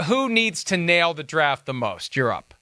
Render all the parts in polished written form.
who needs to nail the draft the most? You're up.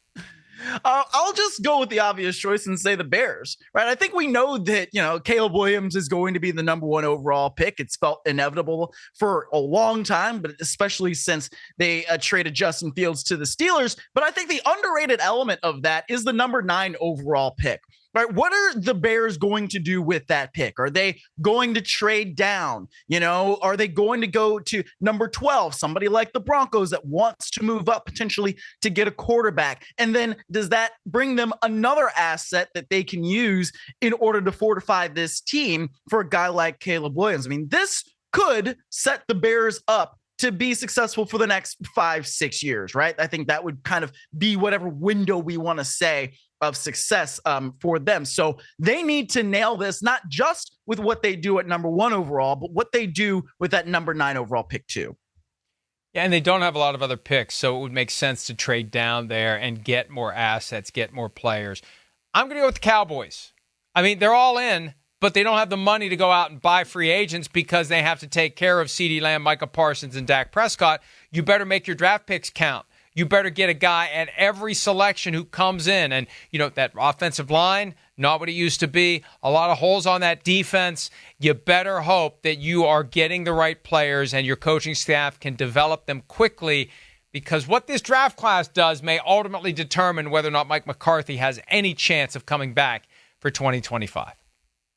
I'll just go with the obvious choice and say the Bears, right? I think we know that, Caleb Williams is going to be the number one overall pick. It's felt inevitable for a long time, but especially since they traded Justin Fields to the Steelers. But I think the underrated element of that is the number 9 overall pick. Right. What are the Bears going to do with that pick? Are they going to trade down? Are they going to go to number 12, somebody like the Broncos that wants to move up potentially to get a quarterback? And then does that bring them another asset that they can use in order to fortify this team for a guy like Caleb Williams? I mean, this could set the Bears up to be successful for the next 5-6 years, right? I think that would kind of be whatever window we want to say of success for them. So they need to nail this, not just with what they do at number 1 overall, but what they do with that number 9 overall pick too. Yeah, and they don't have a lot of other picks, so it would make sense to trade down there and get more assets, get more players. I'm going to go with the Cowboys. I mean, they're all in, but they don't have the money to go out and buy free agents because they have to take care of CeeDee Lamb, Micah Parsons, and Dak Prescott. You better make your draft picks count. You better get a guy at every selection who comes in. And, that offensive line, not what it used to be. A lot of holes on that defense. You better hope that you are getting the right players and your coaching staff can develop them quickly, because what this draft class does may ultimately determine whether or not Mike McCarthy has any chance of coming back for 2025.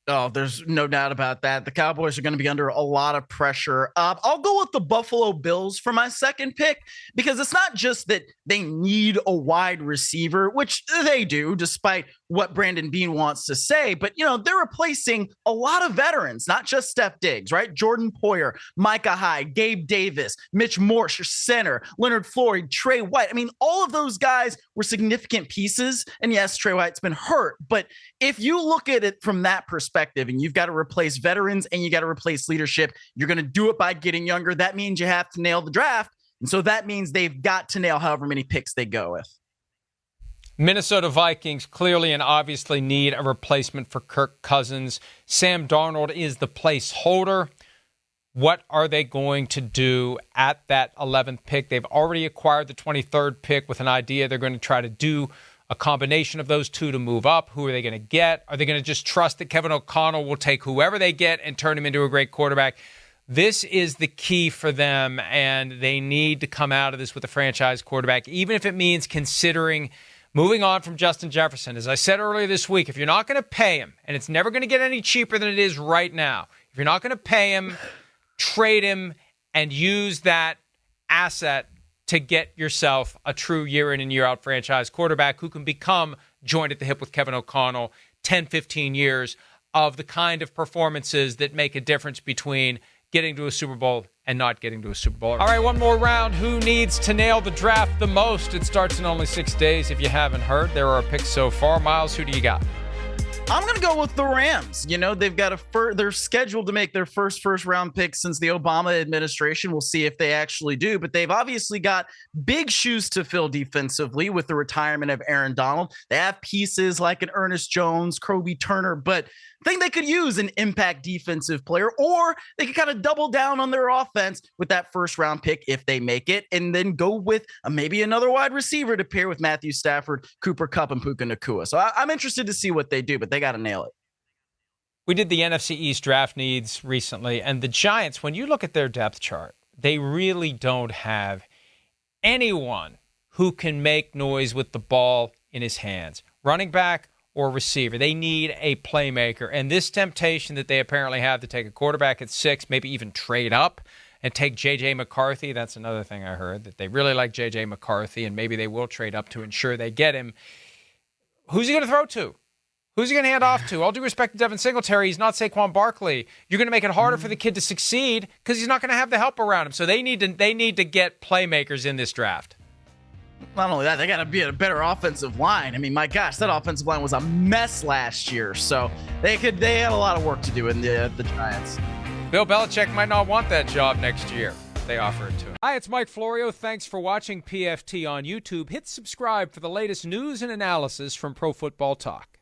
Oh, there's no doubt about that. The Cowboys are going to be under a lot of pressure. I'll go with the Buffalo Bills for my second pick, because it's not just that they need a wide receiver, which they do, despite what Brandon Beane wants to say. But, they're replacing a lot of veterans, not just Steph Diggs, right? Jordan Poyer, Micah Hyde, Gabe Davis, Mitch Morse, your center, Leonard Floyd, Trey White. I mean, all of those guys were significant pieces. And yes, Trey White's been hurt. But if you look at it from that perspective, and you've got to replace veterans and you got to replace leadership, you're going to do it by getting younger. That means you have to nail the draft. And so that means they've got to nail however many picks they go with. Minnesota Vikings clearly and obviously need a replacement for Kirk Cousins. Sam Darnold is the placeholder. What are they going to do at that 11th pick? They've already acquired the 23rd pick with an idea they're going to try to do a combination of those two to move up. Who are they going to get? Are they going to just trust that Kevin O'Connell will take whoever they get and turn him into a great quarterback? This is the key for them, and they need to come out of this with a franchise quarterback, even if it means considering moving on from Justin Jefferson. As I said earlier this week, if you're not going to pay him, and it's never going to get any cheaper than it is right now, if you're not going to pay him, trade him and use that asset to get yourself a true year in and year out franchise quarterback who can become joined at the hip with Kevin O'Connell, 10, 15 years of the kind of performances that make a difference between getting to a Super Bowl and not getting to a Super Bowl. All right, one more round. Who needs to nail the draft the most? It starts in only 6 days. If you haven't heard, there are picks so far. Myles, who do you got? I'm going to go with the Rams. They've got they're scheduled to make their first round pick since the Obama administration. We'll see if they actually do, but they've obviously got big shoes to fill defensively with the retirement of Aaron Donald. They have pieces like an Ernest Jones, Kobe Turner, but I think they could use an impact defensive player, or they could kind of double down on their offense with that first round pick if they make it, and then go with maybe another wide receiver to pair with Matthew Stafford, Cooper Kupp, and Puka Nacua. So I'm interested to see what they do, but they got to nail it. We did the NFC East draft needs recently, and the Giants, when you look at their depth chart, they really don't have anyone who can make noise with the ball in his hands. Running back or receiver. They need a playmaker. And this temptation that they apparently have to take a quarterback at 6, maybe even trade up and take J.J. McCarthy. That's another thing I heard, that they really like J.J. McCarthy, and maybe they will trade up to ensure they get him. Who's he going to throw to? Who's he going to hand off to? All due respect to Devin Singletary, he's not Saquon Barkley. You're going to make it harder for the kid to succeed because he's not going to have the help around him. So they need to get playmakers in this draft. Not only that, they got to be a better offensive line. I mean, my gosh, that offensive line was a mess last year. So they had a lot of work to do in the Giants. Bill Belichick might not want that job next year. They offer it to him. Hi, it's Mike Florio. Thanks for watching PFT on YouTube. Hit subscribe for the latest news and analysis from Pro Football Talk.